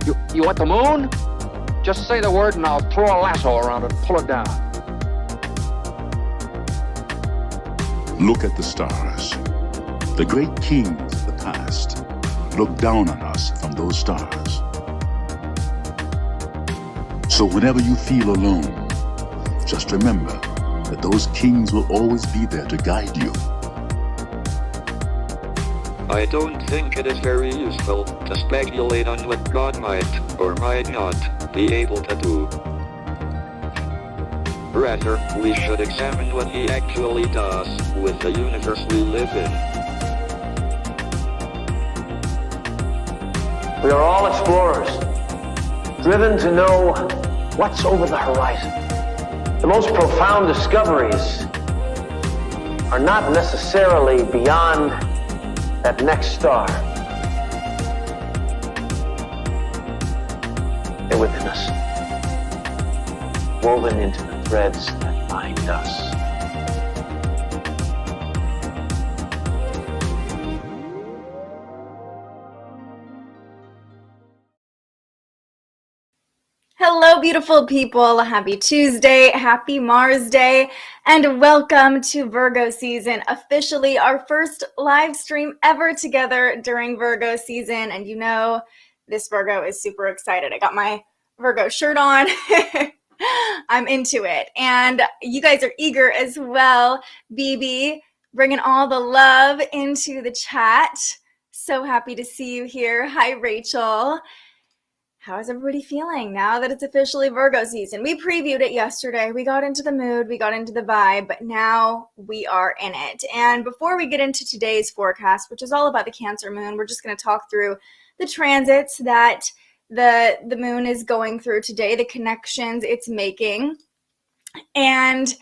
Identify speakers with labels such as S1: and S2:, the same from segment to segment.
S1: You want the moon? Just say the word and I'll throw a lasso around it and pull it down.
S2: Look at the stars. The great kings of the past look down on us from those stars. So whenever you feel alone, just remember that those kings will always be there to guide you.
S3: I don't think it is very useful to speculate on what God might or might not be able to do. Rather, we should examine what He actually does with the universe we live in.
S4: We are all explorers, driven to know what's over the horizon. The most profound discoveries are not necessarily beyond that next star. They're within us, woven into the threads that bind us.
S5: Hello, beautiful people. Happy Tuesday, happy Mars Day, and welcome to Virgo season. Officially our first live stream ever together during Virgo season. And you know, this Virgo is super excited. I got my Virgo shirt on. I'm into it. And you guys are eager as well. BB, bringing all the love into the chat. So happy to see you here. Hi, Rachel. How is everybody feeling now that it's officially Virgo season? We previewed it yesterday. We got into the mood, we got into the vibe, but now we are in it. And before we get into today's forecast, which is all about the Cancer moon, we're just going to talk through the transits that the moon is going through today, the connections it's making. But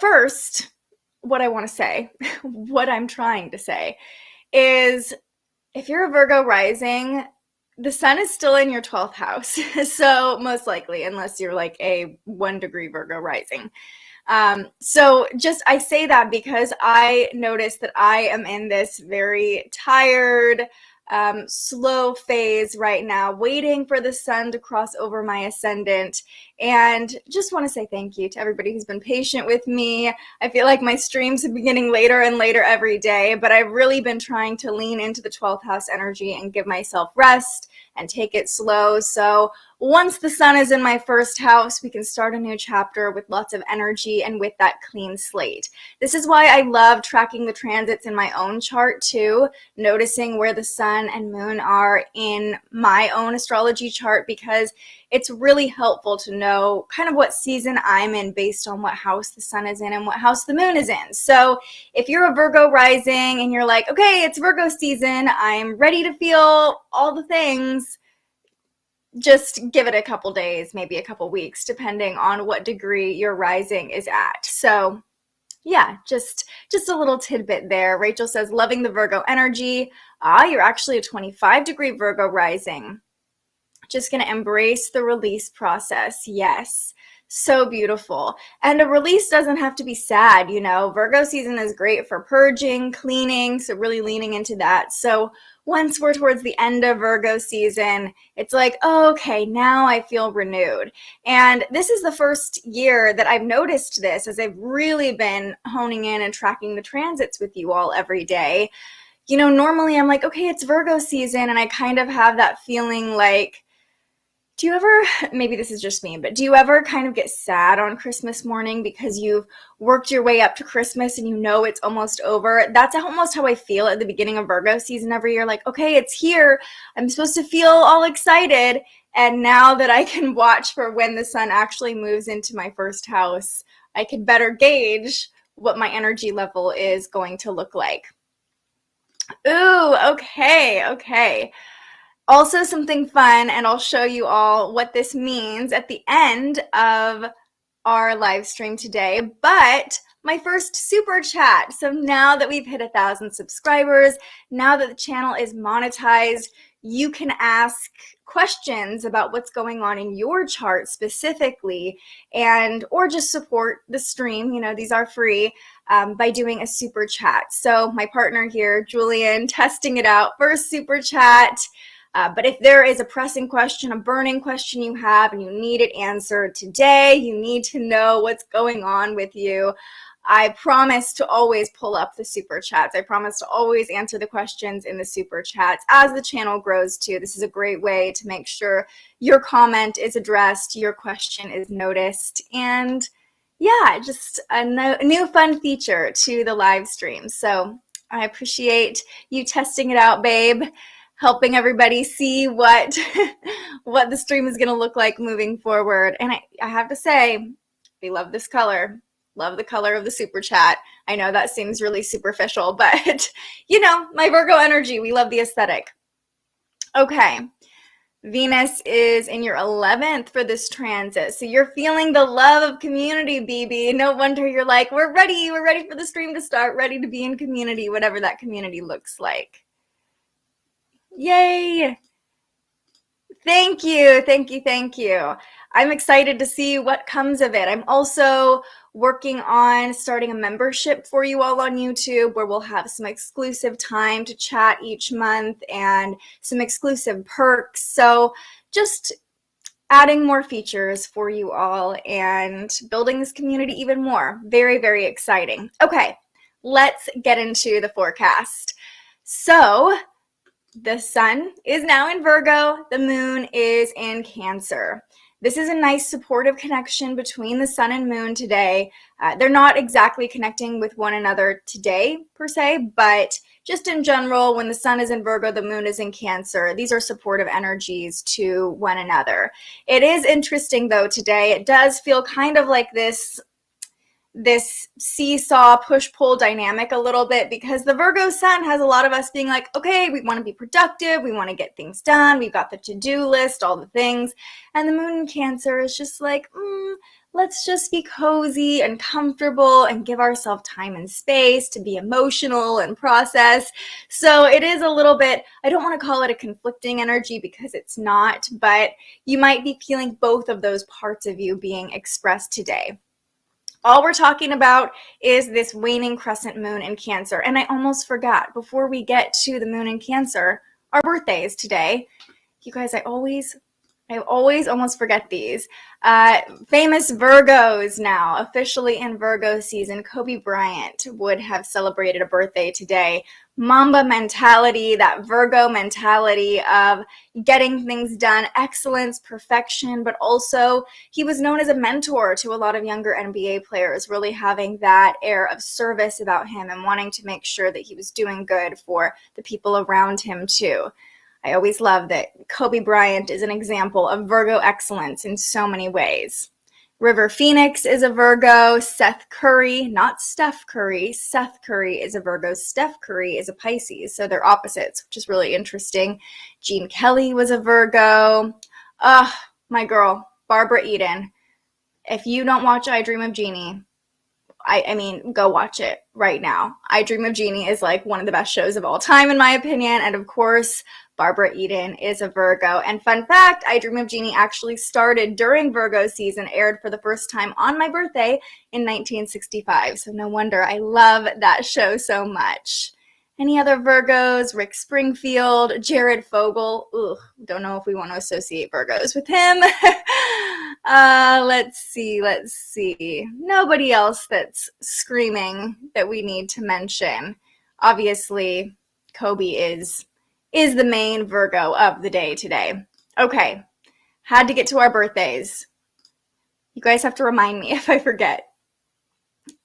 S5: first, what I want to say, what I'm trying to say is if you're a Virgo rising, the sun is still in your 12th house, so most likely, unless you're like a 1 degree Virgo rising. So just I say that because I noticed that I am in this very tired, slow phase right now, waiting for the sun to cross over my ascendant. And just want to say thank you to everybody who's been patient with me. I feel like my streams have been getting later and later every day, but I've really been trying to lean into the 12th house energy and give myself rest and take it slow. So once the sun is in my first house, we can start a new chapter with lots of energy and with that clean slate. This is why I love tracking the transits in my own chart too, noticing where the sun and moon are in my own astrology chart, because it's really helpful to know kind of what season I'm in based on what house the sun is in and what house the moon is in. So if you're a Virgo rising and you're like, okay, it's Virgo season, I'm ready to feel all the things, just give it a couple days, maybe a couple weeks, depending on what degree your rising is at. So yeah, just a little tidbit there. Rachel says, loving the Virgo energy. You're actually a 25 degree Virgo rising. Just going to embrace the release process. Yes. So beautiful. And a release doesn't have to be sad, you know. Virgo season is great for purging, cleaning, so really leaning into that. So once we're towards the end of Virgo season, it's like, oh, okay, now I feel renewed. And this is the first year that I've noticed this as I've really been honing in and tracking the transits with you all every day. You know, normally I'm like, okay, it's Virgo season, and I kind of have that feeling like, do you ever, maybe this is just me, but do you ever kind of get sad on Christmas morning because you've worked your way up to Christmas and you know it's almost over? That's almost how I feel at the beginning of Virgo season every year. Like, okay, it's here. I'm supposed to feel all excited. And now that I can watch for when the sun actually moves into my first house, I can better gauge what my energy level is going to look like. Ooh, okay. Also something fun, and I'll show you all what this means at the end of our live stream today, but my first super chat. So now that we've hit 1,000 subscribers, now that the channel is monetized, you can ask questions about what's going on in your chart specifically, and or just support the stream. You know, these are free by doing a super chat. So my partner here, Julian, testing it out. First super chat. But if there is a pressing question, a burning question you have, and you need it answered today, you need to know what's going on with you, I promise to always pull up the super chats. I promise to always answer the questions in the super chats as the channel grows too. This is a great way to make sure your comment is addressed, your question is noticed, and yeah, just a new fun feature to the live stream. So I appreciate you testing it out, babe, helping everybody see what what the stream is going to look like moving forward. And I have to say, we love this color. Love the color of the super chat. I know that seems really superficial, but you know, my Virgo energy, we love the aesthetic. Okay, Venus is in your 11th for this transit. So you're feeling the love of community, BB. No wonder you're like, we're ready for the stream to start, ready to be in community, whatever that community looks like. Yay! Thank you, thank you, thank you. I'm excited to see what comes of it. I'm also working on starting a membership for you all on YouTube where we'll have some exclusive time to chat each month and some exclusive perks. So just adding more features for you all and building this community even more. Very, very exciting. Okay, let's get into the forecast. So the sun is now in Virgo, the moon is in Cancer. This is a nice supportive connection between the sun and moon today. They're not exactly connecting with one another today per se, but just in general, when the sun is in Virgo, the moon is in Cancer. These are supportive energies to one another. It is interesting though today. It does feel kind of like this seesaw push-pull dynamic a little bit because the Virgo sun has a lot of us being like, okay, we want to be productive, we want to get things done, we've got the to-do list, all the things, and the moon in Cancer is just like, let's just be cozy and comfortable and give ourselves time and space to be emotional and process. So it is a little bit, I don't want to call it a conflicting energy because it's not, but you might be feeling both of those parts of you being expressed today. All we're talking about is this waning crescent moon in Cancer. And I almost forgot, before we get to the moon in Cancer, our birthday is today. You guys, I always almost forget these. Famous Virgos now, officially in Virgo season. Kobe Bryant would have celebrated a birthday today. Mamba mentality, that Virgo mentality of getting things done, excellence, perfection, but also he was known as a mentor to a lot of younger NBA players, really having that air of service about him and wanting to make sure that he was doing good for the people around him too. I always love that Kobe Bryant is an example of Virgo excellence in so many ways. River Phoenix is a Virgo. Seth Curry, not Steph Curry. Seth Curry is a Virgo. Steph Curry is a Pisces. So they're opposites, which is really interesting. Gene Kelly was a Virgo. My girl, Barbara Eden. If you don't watch I Dream of Jeannie, I mean, go watch it right now. I Dream of Jeannie is like one of the best shows of all time, in my opinion. And of course, Barbara Eden is a Virgo. And fun fact, I Dream of Jeannie actually started during Virgo season, aired for the first time on my birthday in 1965. So no wonder I love that show so much. Any other Virgos? Rick Springfield, Jared Fogle. Ugh, don't know if we want to associate Virgos with him. Let's see. Nobody else that's screaming that we need to mention. Obviously, Kobe is the main Virgo of the day today. Okay, had to get to our birthdays. You guys have to remind me if I forget.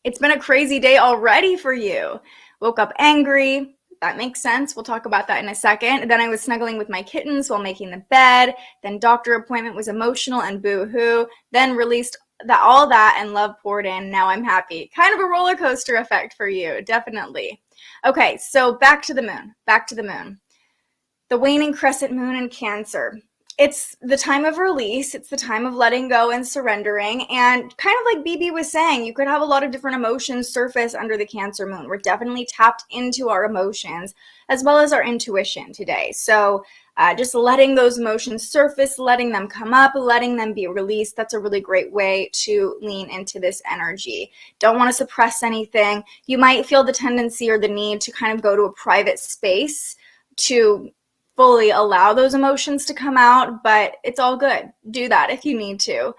S5: It's been a crazy day already for you. Woke up angry. That makes sense. We'll talk about that in a second. Then I was snuggling with my kittens while making the bed. Then doctor appointment was emotional and boo-hoo. Then released all that and love poured in. Now I'm happy. Kind of a roller coaster effect for you, definitely. Okay, so back to the moon. The waning crescent moon in Cancer. It's the time of release. It's the time of letting go and surrendering. And kind of like BB was saying, you could have a lot of different emotions surface under the Cancer moon. We're definitely tapped into our emotions as well as our intuition today. So just letting those emotions surface, letting them come up, letting them be released. That's a really great way to lean into this energy. Don't want to suppress anything. You might feel the tendency or the need to kind of go to a private space to fully allow those emotions to come out, but it's all good. Do that if you need to.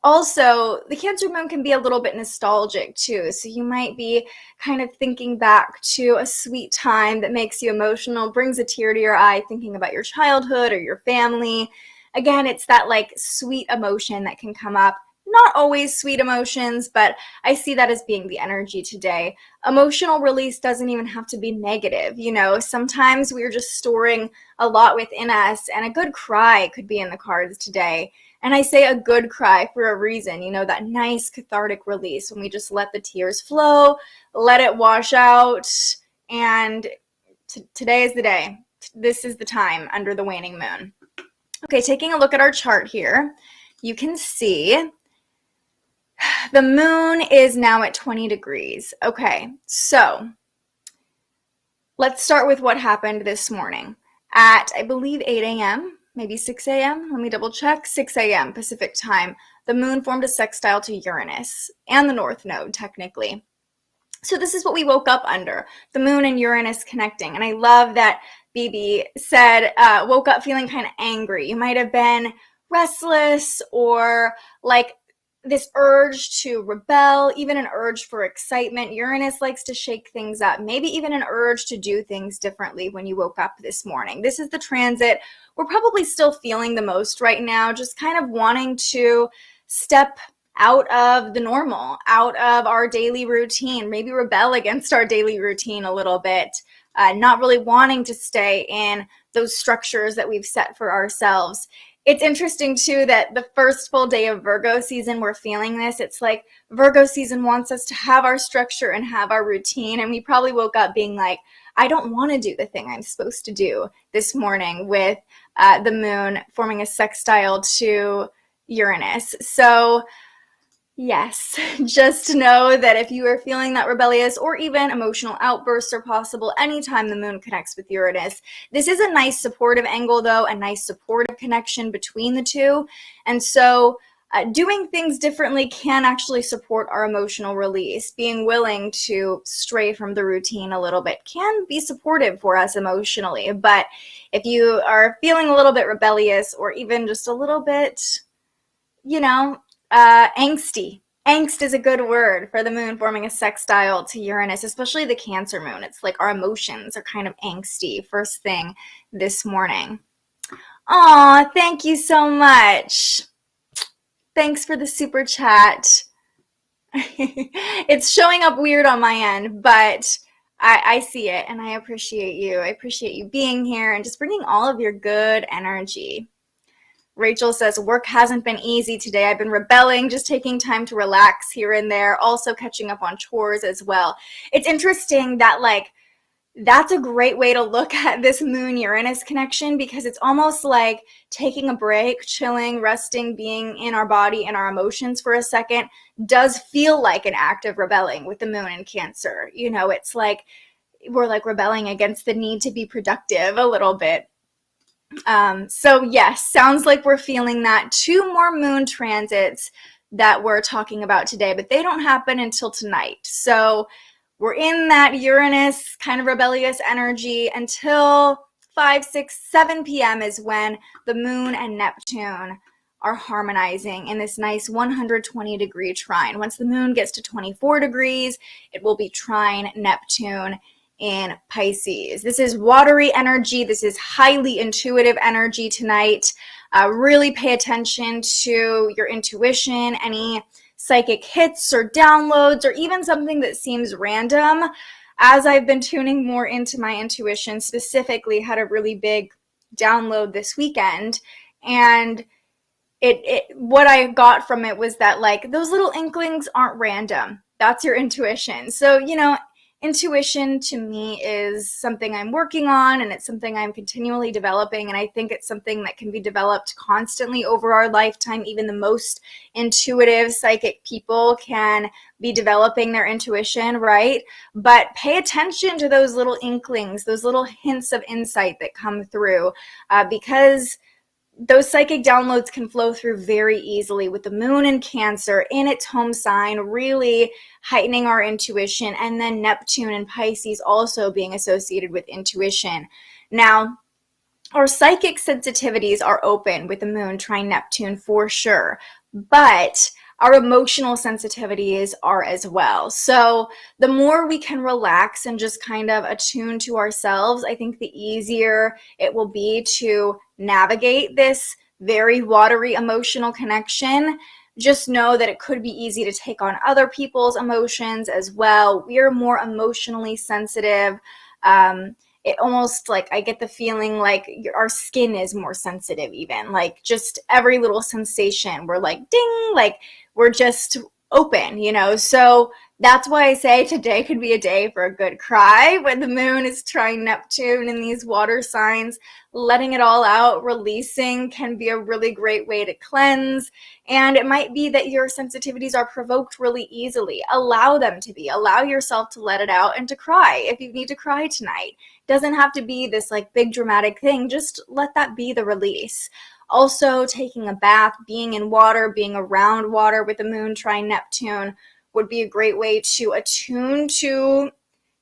S5: Also, the Cancer moon can be a little bit nostalgic too. So you might be kind of thinking back to a sweet time that makes you emotional, brings a tear to your eye, thinking about your childhood or your family. Again, it's that like sweet emotion that can come up. Not always sweet emotions, but I see that as being the energy today. Emotional release doesn't even have to be negative. You know, sometimes we're just storing a lot within us, and a good cry could be in the cards today. And I say a good cry for a reason, you know, that nice cathartic release when we just let the tears flow, let it wash out. And today is the day. This is the time under the waning moon. Okay, taking a look at our chart here, you can see the moon is now at 20 degrees. Okay, so let's start with what happened this morning at, I believe, 8 a.m., maybe 6 a.m. Let me double check. 6 a.m. Pacific time. The moon formed a sextile to Uranus and the North Node, technically. So this is what we woke up under, the moon and Uranus connecting. And I love that BB said, woke up feeling kind of angry. You might have been restless or like this urge to rebel, even an urge for excitement. Uranus likes to shake things up, maybe even an urge to do things differently when you woke up this morning. This is the transit we're probably still feeling the most right now, just kind of wanting to step out of the normal, out of our daily routine, maybe rebel against our daily routine a little bit, not really wanting to stay in those structures that we've set for ourselves. It's interesting too that the first full day of Virgo season, we're feeling this. It's like Virgo season wants us to have our structure and have our routine. And we probably woke up being like, I don't want to do the thing I'm supposed to do this morning with the moon forming a sextile to Uranus. So yes, just know that if you are feeling that rebellious or even emotional outbursts are possible anytime the moon connects with Uranus. This is a nice supportive angle though, a nice supportive connection between the two. And so doing things differently can actually support our emotional release. Being willing to stray from the routine a little bit can be supportive for us emotionally. But if you are feeling a little bit rebellious or even just a little bit, you know, angsty. Angst is a good word for the moon forming a sextile to Uranus, especially the Cancer moon. It's like our emotions are kind of angsty first thing this morning. Aw, thank you so much. Thanks for the super chat. It's showing up weird on my end, but I see it and I appreciate you. I appreciate you being here and just bringing all of your good energy. Rachel says, work hasn't been easy today. I've been rebelling, just taking time to relax here and there, also catching up on chores as well. It's interesting that like, that's a great way to look at this moon-Uranus connection because it's almost like taking a break, chilling, resting, being in our body and our emotions for a second does feel like an act of rebelling with the moon in Cancer. You know, it's like we're like rebelling against the need to be productive a little bit. So yes, sounds like we're feeling that. 2 more moon transits that we're talking about today, but they don't happen until tonight. So we're in that Uranus kind of rebellious energy until 5, 6, 7 p.m. is when the moon and Neptune are harmonizing in this nice 120-degree trine. Once the moon gets to 24 degrees, it will be trine Neptune in Pisces. This is watery energy. This is highly intuitive energy tonight. Really pay attention to your intuition, any psychic hits or downloads, or even something that seems random. As I've been tuning more into my intuition, specifically had a really big download this weekend, and what I got from it was that like those little inklings aren't random. That's your intuition. So, you know, intuition to me is something I'm working on, and it's something I'm continually developing, and I think it's something that can be developed constantly over our lifetime. Even the most intuitive psychic people can be developing their intuition, right? But pay attention to those little inklings, those little hints of insight that come through, because those psychic downloads can flow through very easily with the moon in Cancer in its home sign, really heightening our intuition, and then Neptune and Pisces also being associated with intuition. Now, our psychic sensitivities are open with the moon trine Neptune for sure, but our emotional sensitivities are as well. So the more we can relax and just kind of attune to ourselves, I think the easier it will be to navigate this very watery emotional connection. Just know that it could be easy to take on other people's emotions as well. We are more emotionally sensitive. It almost like I get the feeling like our skin is more sensitive, even like just every little sensation. We're like ding, like we're just open, you know? So that's why I say today could be a day for a good cry when the moon is trine Neptune in these water signs. Letting it all out, releasing can be a really great way to cleanse. And it might be that your sensitivities are provoked really easily. Allow them to be. Allow yourself to let it out and to cry if you need to cry tonight. It doesn't have to be this like big dramatic thing. Just let that be the release. Also, taking a bath, being in water, being around water with the moon trine Neptune would be a great way to attune to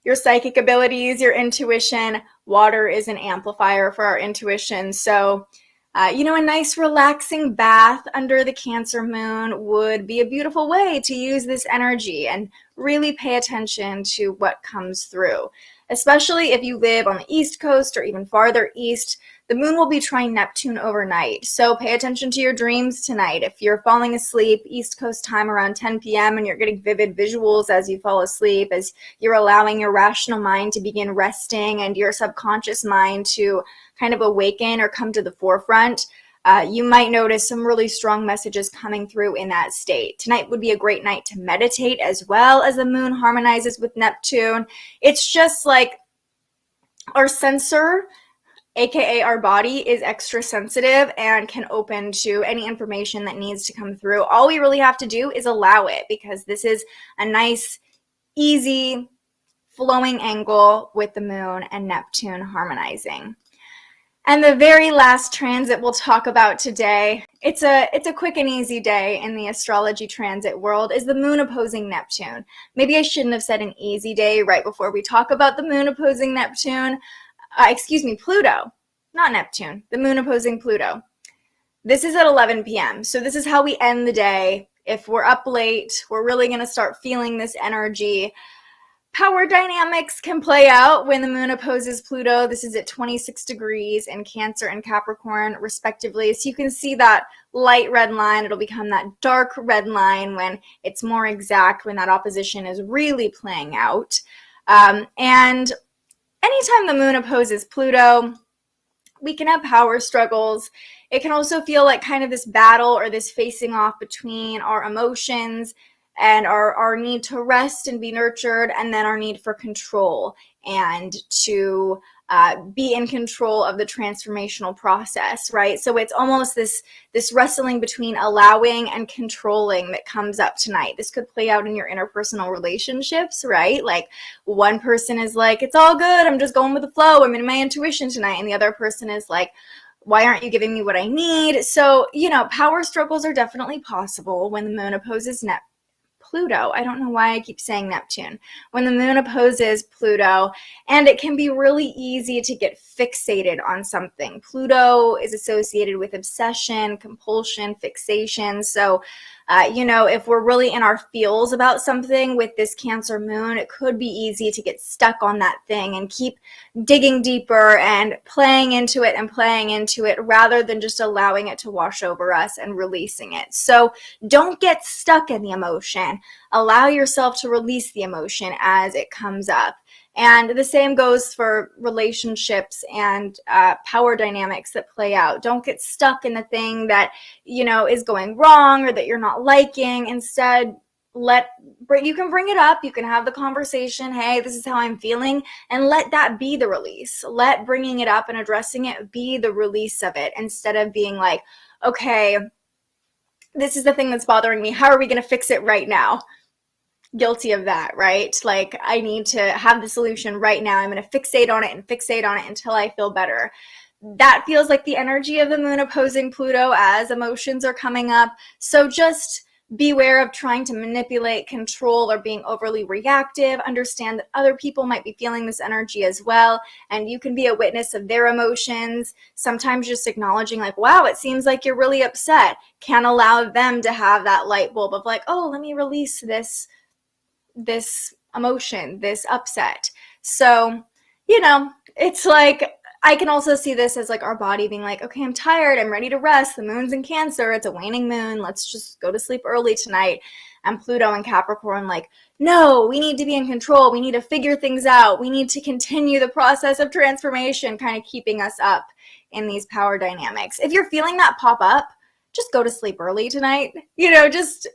S5: your psychic abilities, your intuition. Water is an amplifier for our intuition. So, a nice relaxing bath under the Cancer moon would be a beautiful way to use this energy and really pay attention to what comes through. Especially if you live on the East Coast or even farther east, the moon will be trine Neptune overnight. So pay attention to your dreams tonight. If you're falling asleep East Coast time around 10 p.m. and you're getting vivid visuals as you fall asleep, as you're allowing your rational mind to begin resting and your subconscious mind to kind of awaken or come to the forefront, you might notice some really strong messages coming through in that state. Tonight would be a great night to meditate as well as the moon harmonizes with Neptune. It's just like our sensor, aka our body, is extra sensitive and can open to any information that needs to come through. All we really have to do is allow it, because this is a nice, easy, flowing angle with the moon and Neptune harmonizing. And the very last transit we'll talk about today, it's a quick and easy day in the astrology transit world, is the moon opposing Neptune. Maybe I shouldn't have said an easy day right before we talk about the moon opposing Neptune. Pluto, not Neptune, the moon opposing Pluto. This is at 11 p.m. So this is how we end the day. If we're up late, we're really going to start feeling this energy. Power dynamics can play out when the moon opposes Pluto. This is at 26 degrees in Cancer and Capricorn, respectively. So you can see that light red line. It'll become that dark red line when it's more exact, when that opposition is really playing out. And anytime the moon opposes Pluto, we can have power struggles. It can also feel like kind of this battle or this facing off between our emotions and our need to rest and be nurtured, and then our need for control and to be in control of the transformational process, right? So it's almost this wrestling between allowing and controlling that comes up tonight. This could play out in your interpersonal relationships, right? Like one person is like, it's all good, I'm just going with the flow, I'm in my intuition tonight. And the other person is like, why aren't you giving me what I need? So, power struggles are definitely possible when the moon opposes Pluto. I don't know why I keep saying Neptune. When the moon opposes Pluto, and it can be really easy to get fixated on something. Pluto is associated with obsession, compulsion, fixation. So, if we're really in our feels about something with this Cancer moon, it could be easy to get stuck on that thing and keep digging deeper and playing into it rather than just allowing it to wash over us and releasing it. So don't get stuck in the emotion. Allow yourself to release the emotion as it comes up. And the same goes for relationships and power dynamics that play out. Don't get stuck in the thing that, is going wrong or that you're not liking. Instead, you can bring it up. You can have the conversation. Hey, this is how I'm feeling. And let that be the release. Let bringing it up and addressing it be the release of it, instead of being like, okay, this is the thing that's bothering me. How are we going to fix it right now? Guilty of that, right? Like, I need to have the solution right now. I'm going to fixate on it until I feel better. That feels like the energy of the moon opposing Pluto as emotions are coming up. So just Beware of trying to manipulate, control, or being overly reactive. Understand that other people might be feeling this energy as well, and you can be a witness of their emotions. Sometimes just acknowledging like, wow, it seems like you're really upset, can allow them to have that light bulb of like, oh, let me release this emotion, this upset. So, it's like, I can also see this as like our body being like, okay, I'm tired, I'm ready to rest. The moon's in Cancer, it's a waning moon, let's just go to sleep early tonight. And Pluto and Capricorn like, no, we need to be in control, we need to figure things out, we need to continue the process of transformation, kind of keeping us up in these power dynamics. If you're feeling that pop up, just go to sleep early tonight. Just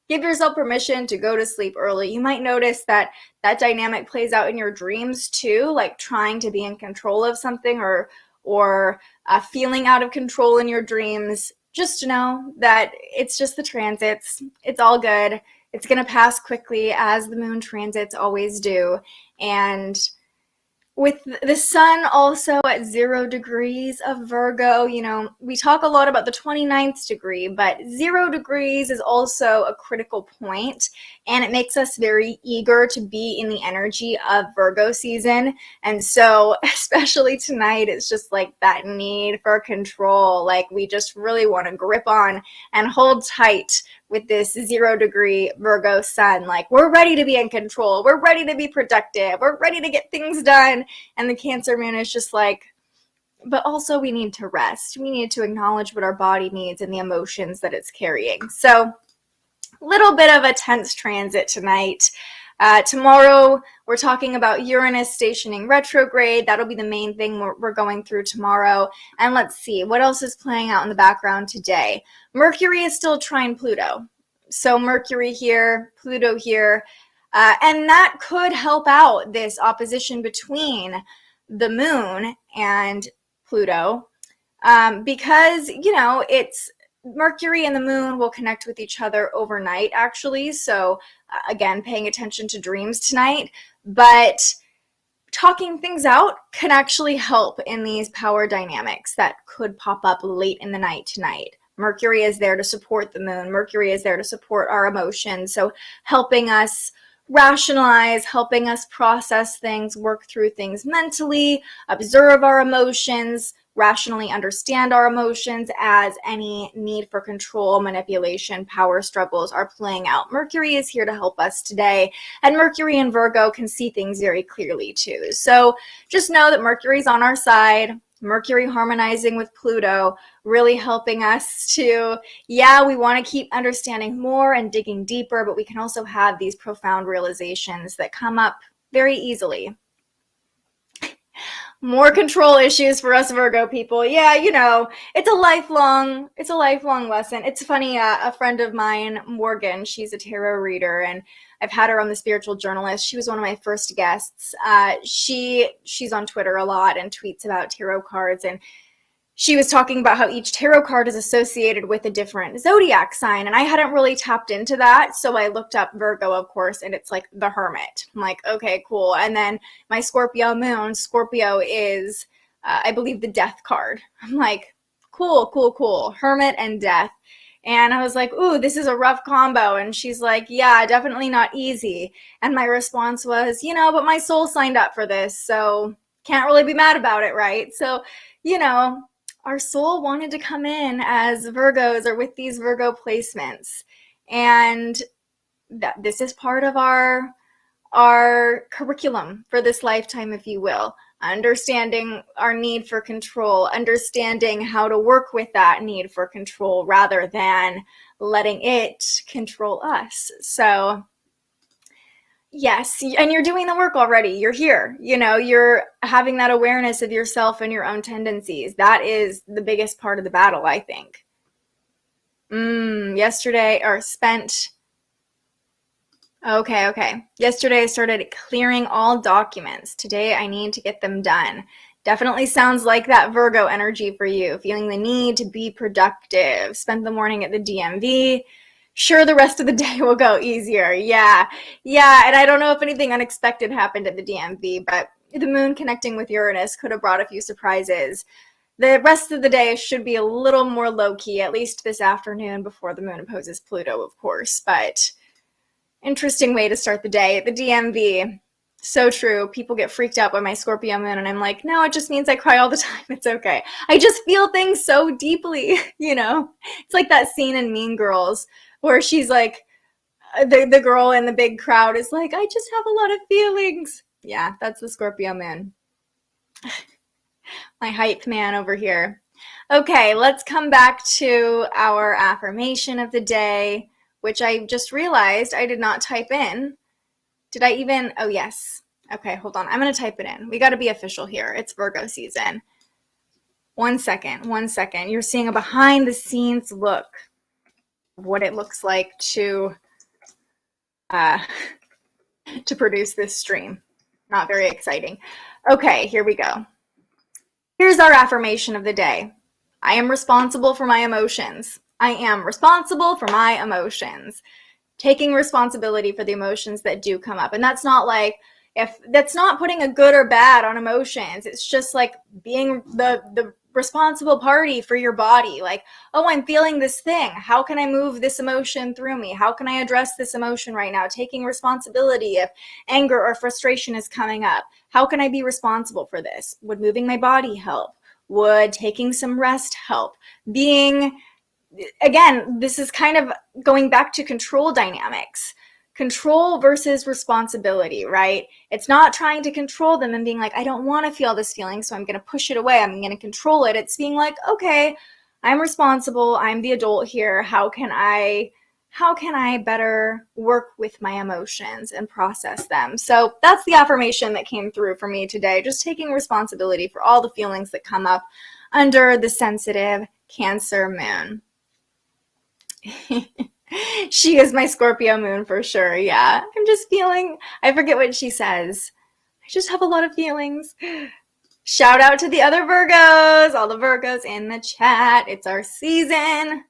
S5: give yourself permission to go to sleep early. You might notice that dynamic plays out in your dreams too, like trying to be in control of something or feeling out of control in your dreams. Just know that it's just the transits. It's all good. It's going to pass quickly, as the moon transits always do. And with the sun also at 0 degrees of Virgo, we talk a lot about the 29th degree, but 0 degrees is also a critical point, and it makes us very eager to be in the energy of Virgo season. And so, especially tonight, it's just like that need for control. Like, we just really want to grip on and hold tight with this 0 degree Virgo sun. Like, we're ready to be in control. We're ready to be productive. We're ready to get things done. And the Cancer moon is just like, but also we need to rest. We need to acknowledge what our body needs and the emotions that it's carrying. So, a little bit of a tense transit tonight. Tomorrow, we're talking about Uranus stationing retrograde. That'll be the main thing we're going through tomorrow. And let's see, what else is playing out in the background today? Mercury is still trine Pluto. So Mercury here, Pluto here. And that could help out this opposition between the moon and Pluto. Because, it's Mercury and the moon will connect with each other overnight, actually. So, again, paying attention to dreams tonight. But talking things out can actually help in these power dynamics that could pop up late in the night tonight. Mercury is there to support the moon. Mercury is there to support our emotions. So, helping us rationalize, helping us process things, work through things mentally, observe our emotions, rationally understand our emotions as any need for control, manipulation, power struggles are playing out. Mercury is here to help us today, and Mercury and Virgo can see things very clearly too. So just know that Mercury's on our side. Mercury harmonizing with Pluto, really helping us to, we want to keep understanding more and digging deeper, but we can also have these profound realizations that come up very easily. More control issues for us Virgo people. Yeah, it's a lifelong lesson. It's funny, a friend of mine, Morgan, she's a tarot reader, and I've had her on The Spiritual Journalist. She was one of my first guests. She's on Twitter a lot and tweets about tarot cards, and she was talking about how each tarot card is associated with a different zodiac sign, and I hadn't really tapped into that, so I looked up Virgo, of course, and it's like the Hermit. I'm like, okay, cool. And then my Scorpio moon, Scorpio is, I believe, the Death card. I'm like, cool, Hermit and Death. And I was like, ooh, this is a rough combo. And she's like, yeah, definitely not easy. And my response was, but my soul signed up for this, so can't really be mad about it, right? So, our soul wanted to come in as Virgos or with these Virgo placements. And this is part of our curriculum for this lifetime, if you will. Understanding our need for control, understanding how to work with that need for control rather than letting it control us. So yes, and you're doing the work already. You're here. You're having that awareness of yourself and your own tendencies. That is the biggest part of the battle, I think. Yesterday I started clearing all documents. Today I need to get them done. Definitely sounds like that Virgo energy for you, feeling the need to be productive. Spent the morning at the DMV. Sure, the rest of the day will go easier. Yeah. And I don't know if anything unexpected happened at the DMV, but the moon connecting with Uranus could have brought a few surprises. The rest of the day should be a little more low-key, at least this afternoon before the moon opposes Pluto, of course. But interesting way to start the day. The DMV, so true. People get freaked out by my Scorpio moon, and I'm like, no, it just means I cry all the time. It's okay. I just feel things so deeply, you know? It's like that scene in Mean Girls where she's like, the girl in the big crowd is like, I just have a lot of feelings. Yeah, that's the Scorpio moon. My hype man over here. Okay, let's come back to our affirmation of the day, which I just realized I did not type in. Did I even? Oh, yes. Okay, hold on. I'm going to type it in. We got to be official here. It's Virgo season. 1 second. You're seeing a behind the scenes look of what it looks like to produce this stream. Not very exciting. Okay, here we go. Here's our affirmation of the day. I am responsible for my emotions. I am responsible for my emotions. Taking responsibility for the emotions that do come up. And that's not like, that's not putting a good or bad on emotions. It's just like being the responsible party for your body. Like, oh, I'm feeling this thing. How can I move this emotion through me? How can I address this emotion right now? Taking responsibility if anger or frustration is coming up. How can I be responsible for this? Would moving my body help? Would taking some rest help? Again, this is kind of going back to control dynamics. Control versus responsibility, right? It's not trying to control them and being like, I don't want to feel this feeling, so I'm going to push it away. I'm going to control it. It's being like, okay, I'm responsible. I'm the adult here. How can I better work with my emotions and process them? So that's the affirmation that came through for me today. Just taking responsibility for all the feelings that come up under the sensitive Cancer moon. She is my Scorpio moon for sure. Yeah, I'm just feeling, I forget what she says. I just have a lot of feelings. Shout out to the other Virgos, all the Virgos in the chat. It's our season.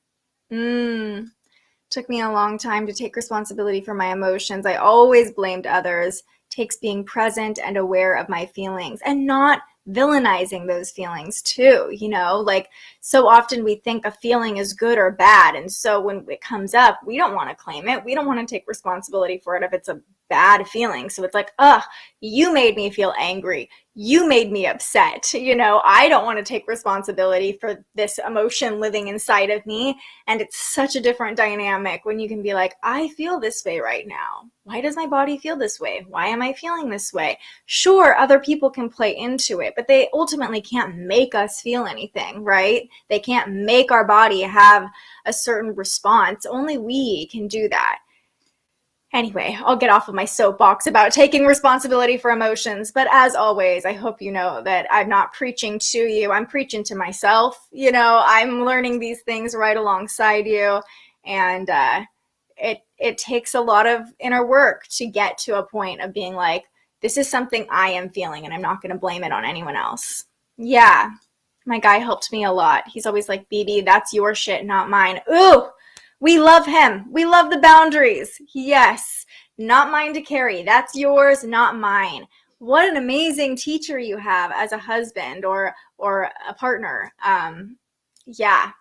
S5: Took me a long time to take responsibility for my emotions. I always blamed others. Takes being present and aware of my feelings and not villainizing those feelings too, you know, like so often we think a feeling is good or bad. And so when it comes up, we don't want to claim it. We don't want to take responsibility for it if it's a bad feeling. So it's like, you made me feel angry. You made me upset. You know, I don't want to take responsibility for this emotion living inside of me. And it's such a different dynamic when you can be like, I feel this way right now. Why does my body feel this way? Why am I feeling this way? Sure, other people can play into it, but they ultimately can't make us feel anything, right? They can't make our body have a certain response. Only we can do that. Anyway, I'll get off of my soapbox about taking responsibility for emotions. But as always, I hope you know that I'm not preaching to you. I'm preaching to myself. You know, I'm learning these things right alongside you. And it takes a lot of inner work to get to a point of being like, this is something I am feeling and I'm not going to blame it on anyone else. Yeah, my guy helped me a lot. He's always like, BB, that's your shit, not mine. Ooh! We love him. We love the boundaries. Yes. Not mine to carry. That's yours, not mine. What an amazing teacher you have as a husband or a partner. Yeah.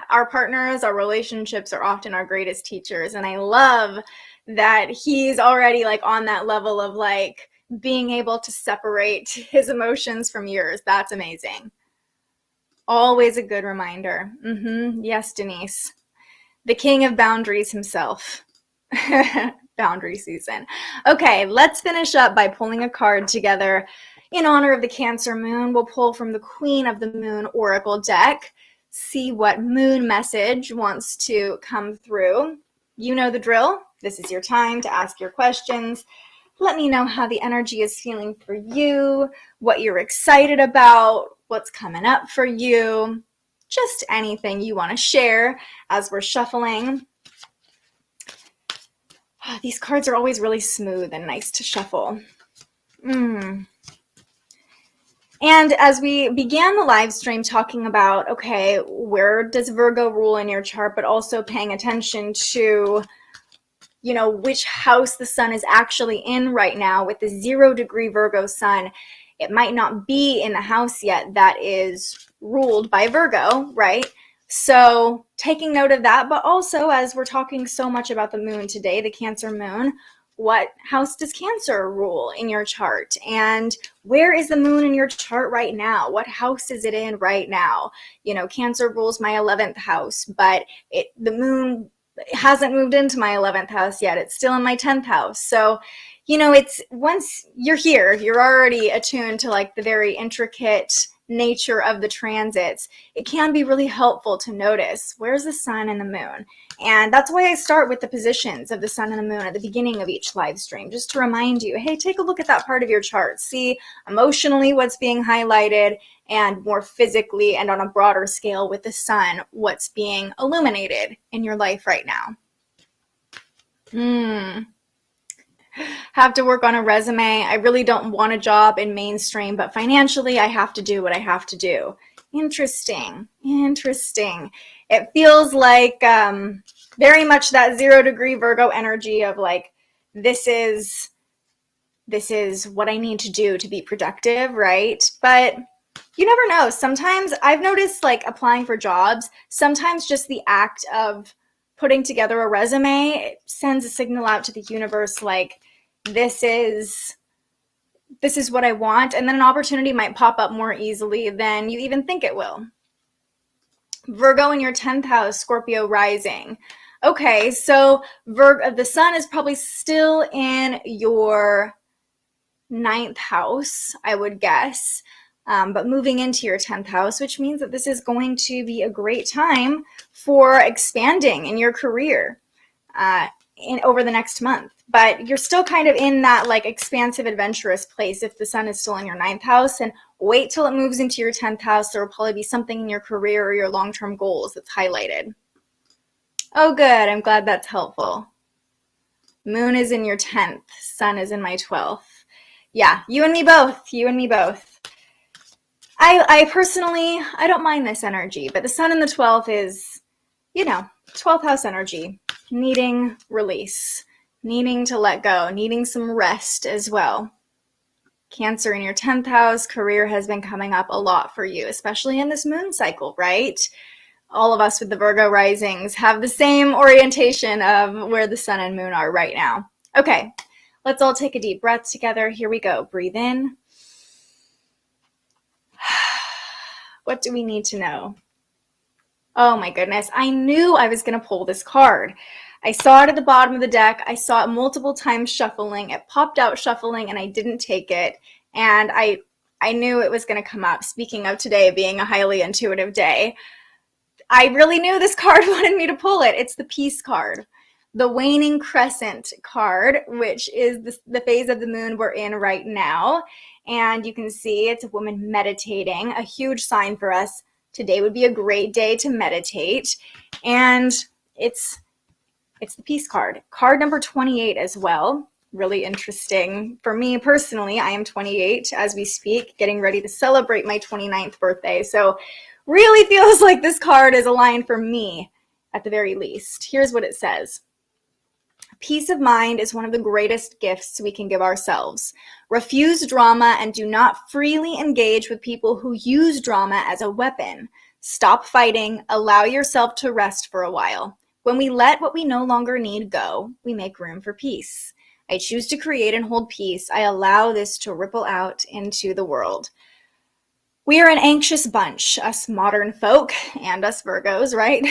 S5: Our partners, our relationships are often our greatest teachers. And I love that he's already like on that level of like being able to separate his emotions from yours. That's amazing. Always a good reminder. Yes, Denise. The king of boundaries himself. Boundary season. Okay, let's finish up by pulling a card together in honor of the Cancer moon. We'll pull from the Queen of the Moon Oracle deck. See what moon message wants to come through. You know the drill. This is your time to ask your questions. Let me know how the energy is feeling for you, what you're excited about, what's coming up for you, just anything you want to share as we're shuffling. These cards are always really smooth and nice to shuffle. And as we began the live stream talking about, okay, where does Virgo rule in your chart, but also paying attention to, you know, which house the sun is actually in right now with the 0 degree Virgo sun. it might not be in the house yet that is ruled by Virgo, right? So taking note of that, but also as we're talking so much about the moon today, the Cancer moon, what house does Cancer rule in your chart? And where is the moon in your chart right now? What house is it in right now? You know, Cancer rules my 11th house, but the moon hasn't moved into my 11th house yet. It's still in my 10th house. So, you know, it's once you're here, you're already attuned to like the very intricate nature of the transits. It can be really helpful to notice where's the sun and the moon. And that's why I start with the positions of the sun and the moon at the beginning of each live stream, just to remind you, hey, take a look at that part of your chart. See emotionally what's being highlighted, and more physically and on a broader scale with the sun, what's being illuminated in your life right now. Have to work on a resume. I really don't want a job in mainstream, but financially I have to do what I have to do. Interesting. It feels like very much that 0 degree Virgo energy of like, this is what I need to do to be productive, right? But you never know. Sometimes I've noticed like applying for jobs, sometimes just the act of putting together a resume, it sends a signal out to the universe like, this is what I want, and then an opportunity might pop up more easily than you even think it will. Virgo in your 10th house, Scorpio rising. Okay, so the sun is probably still in your 9th house, I would guess, but moving into your 10th house, which means that this is going to be a great time for expanding in your career over the next month. But you're still kind of in that like expansive, adventurous place if the sun is still in your 9th house, and wait till it moves into your 10th house. There will probably be something in your career or your long-term goals that's highlighted. Oh, good. I'm glad that's helpful. Moon is in your 10th. Sun is in my 12th. Yeah, you and me both. I personally, I don't mind this energy, but the sun in the 12th is, 12th house energy, needing release, needing to let go, needing some rest as well. Cancer in your 10th house, career has been coming up a lot for you, especially in this moon cycle, right? All of us with the Virgo risings have the same orientation of where the sun and moon are right now. Okay, let's all take a deep breath together. Here we go. Breathe in. What do we need to know? Oh my goodness, I knew I was going to pull this card. I saw it at the bottom of the deck. I saw it multiple times shuffling. It popped out shuffling and I didn't take it. And I knew it was going to come up. Speaking of today being a highly intuitive day, I really knew this card wanted me to pull it. It's the Peace card, the waning crescent card, which is the phase of the moon we're in right now. And you can see it's a woman meditating, a huge sign for us. Today would be a great day to meditate. And it's the Peace card. Card number 28 as well. Really interesting for me personally. I am 28 as we speak, getting ready to celebrate my 29th birthday. So really feels like this card is aligned for me at the very least. Here's what it says. Peace of mind is one of the greatest gifts we can give ourselves. Refuse drama and do not freely engage with people who use drama as a weapon. Stop fighting. Allow yourself to rest for a while. When we let what we no longer need go, we make room for peace. I choose to create and hold peace. I allow this to ripple out into the world. We are an anxious bunch, us modern folk and us Virgos, right?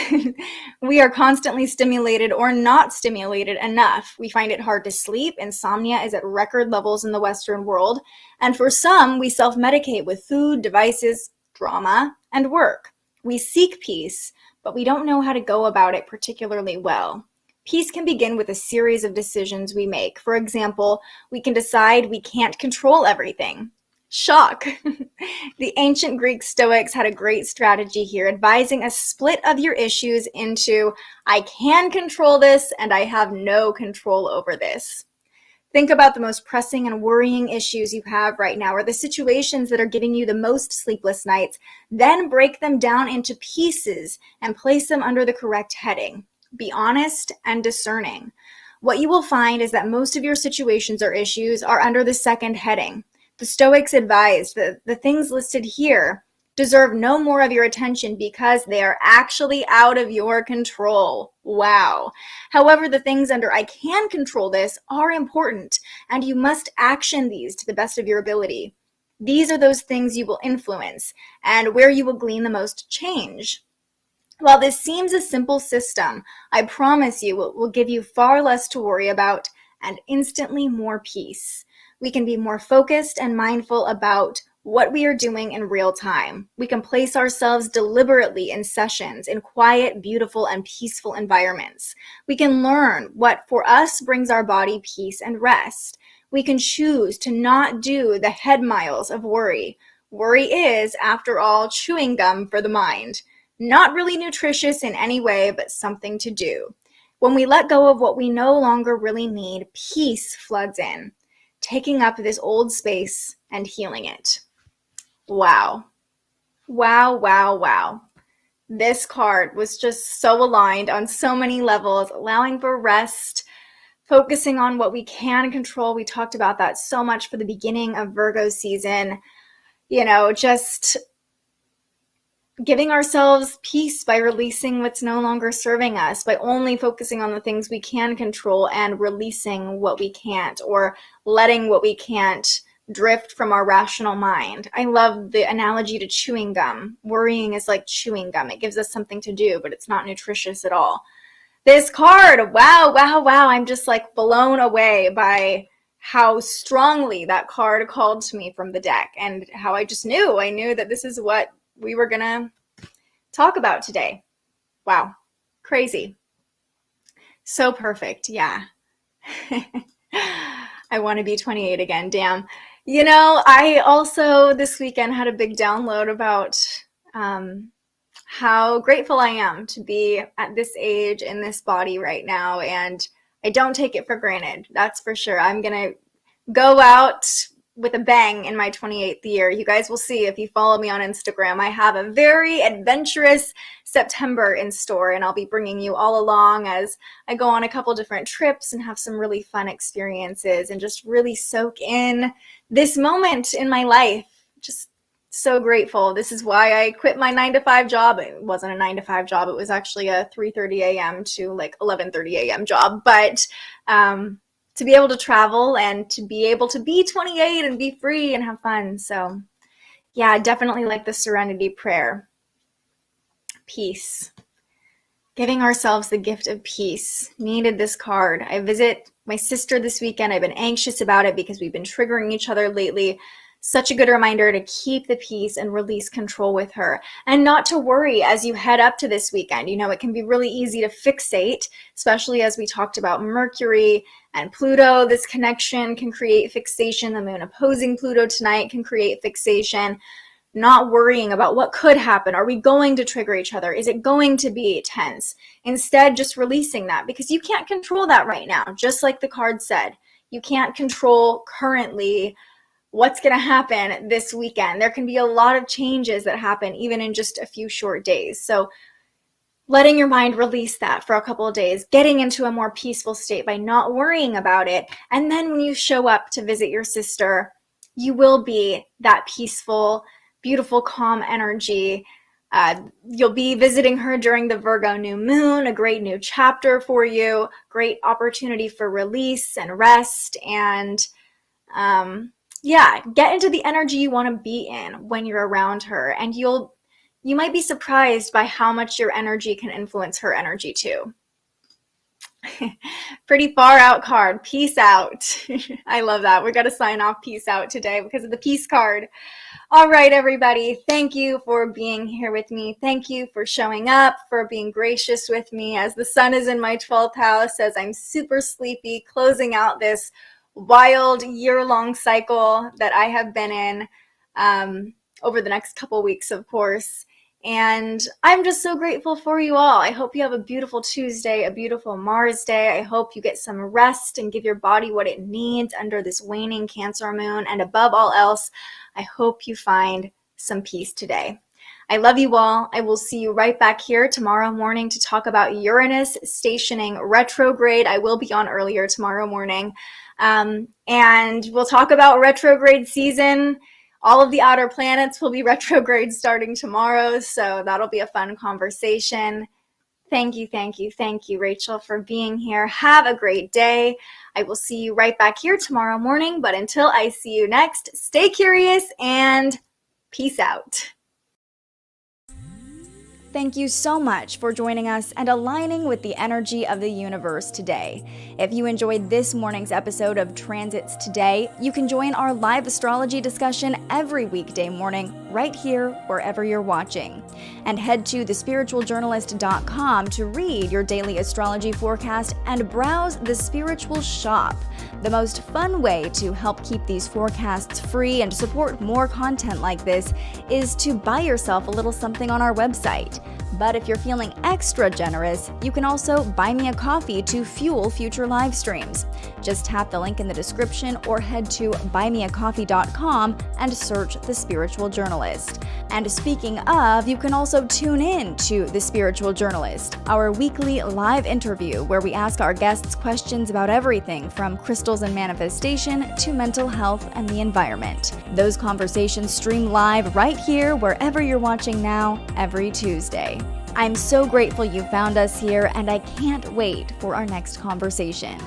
S5: We are constantly stimulated or not stimulated enough. We find it hard to sleep. Insomnia is at record levels in the Western world. And for some, we self-medicate with food, devices, drama, and work. We seek peace, but we don't know how to go about it particularly well. Peace can begin with a series of decisions we make. For example, we can decide we can't control everything. Shock! The ancient Greek Stoics had a great strategy here, advising a split of your issues into, I can control this and I have no control over this. Think about the most pressing and worrying issues you have right now, or the situations that are giving you the most sleepless nights. Then break them down into pieces and place them under the correct heading. Be honest and discerning. What you will find is that most of your situations or issues are under the second heading. The Stoics advised that the things listed here deserve no more of your attention because they are actually out of your control. Wow. However, the things under I can control this are important, and you must action these to the best of your ability. These are those things you will influence and where you will glean the most change. While this seems a simple system, I promise you it will give you far less to worry about and instantly more peace. We can be more focused and mindful about what we are doing in real time. We can place ourselves deliberately in sessions in quiet, beautiful, and peaceful environments. We can learn what for us brings our body peace and rest. We can choose to not do the head miles of worry. Worry is, after all, chewing gum for the mind. Not really nutritious in any way, but something to do. When we let go of what we no longer really need, peace floods in, taking up this old space and healing it. Wow. Wow, wow, wow. This card was just so aligned on so many levels, allowing for rest, focusing on what we can control. We talked about that so much for the beginning of Virgo season. Just giving ourselves peace by releasing what's no longer serving us, by only focusing on the things we can control and releasing what we can't, or letting what we can't drift from our rational mind. I love the analogy to chewing gum. Worrying is like chewing gum. It gives us something to do, but it's not nutritious at all. This card, wow, wow, wow. I'm just like blown away by how strongly that card called to me from the deck, and how I knew that this is what we were gonna talk about today. Wow, crazy. So perfect, yeah. I want to be 28 again, damn. I also this weekend had a big download about how grateful I am to be at this age in this body right now, and I don't take it for granted, that's for sure. I'm gonna go out with a bang in my 28th year. You guys will see if you follow me on Instagram. I have a very adventurous September in store, and I'll be bringing you all along as I go on a couple different trips and have some really fun experiences and just really soak in this moment in my life. Just so grateful. This is why I quit my 9-to-5 job. It wasn't a 9-to-5 job. It was actually a 3:30 a.m. to like 11:30 a.m. job. But to be able to travel and to be able to be 28 and be free and have fun. So yeah, I definitely like the serenity prayer. Peace. Giving ourselves the gift of peace. Needed this card. I visit my sister this weekend. I've been anxious about it because we've been triggering each other lately. Such a good reminder to keep the peace and release control with her, and not to worry as you head up to this weekend. It can be really easy to fixate, especially as we talked about Mercury and Pluto. This connection can create fixation. The moon opposing Pluto tonight can create fixation. Not worrying about what could happen. Are we going to trigger each other? Is it going to be tense? Instead, just releasing that, because you can't control that right now. Just like the card said, you can't control currently what's going to happen this weekend. There can be a lot of changes that happen even in just a few short days. So letting your mind release that for a couple of days, getting into a more peaceful state by not worrying about it. And then when you show up to visit your sister, you will be that peaceful, beautiful, calm energy. You'll be visiting her during the Virgo new moon, a great new chapter for you, great opportunity for release and rest, and get into the energy you want to be in when you're around her, and you might be surprised by how much your energy can influence her energy too. Pretty far out card. Peace out. I love that. We got to sign off peace out today because of the peace card. All right, everybody. Thank you for being here with me. Thank you for showing up, for being gracious with me as the sun is in my 12th house, as I'm super sleepy, closing out this wild year-long cycle that I have been in over the next couple weeks, of course. And I'm just so grateful for you all. I hope you have a beautiful Tuesday, a beautiful Mars day. I hope you get some rest and give your body what it needs under this waning Cancer moon. And above all else, I hope you find some peace today. I love you all. I will see you right back here tomorrow morning to talk about Uranus stationing retrograde. I will be on earlier tomorrow morning. And we'll talk about retrograde season. All of the outer planets will be retrograde starting tomorrow, so that'll be a fun conversation. Thank you, Rachel, for being here. Have a great day. I will see you right back here tomorrow morning, but until I see you next, stay curious and peace out. Thank you so much for joining us and aligning with the energy of the universe today. If you enjoyed this morning's episode of Transits Today, you can join our live astrology discussion every weekday morning right here wherever you're watching. And head to thespiritualjournalist.com to read your daily astrology forecast and browse the Spiritual Shop. The most fun way to help keep these forecasts free and support more content like this is to buy yourself a little something on our website. But if you're feeling extra generous, you can also buy me a coffee to fuel future live streams. Just tap the link in the description or head to buymeacoffee.com and search The Spiritual Journalist. And speaking of, you can also tune in to The Spiritual Journalist, our weekly live interview where we ask our guests questions about everything from crystals and manifestation to mental health and the environment. Those conversations stream live right here wherever you're watching now every Tuesday. I'm so grateful you found us here, and I can't wait for our next conversation.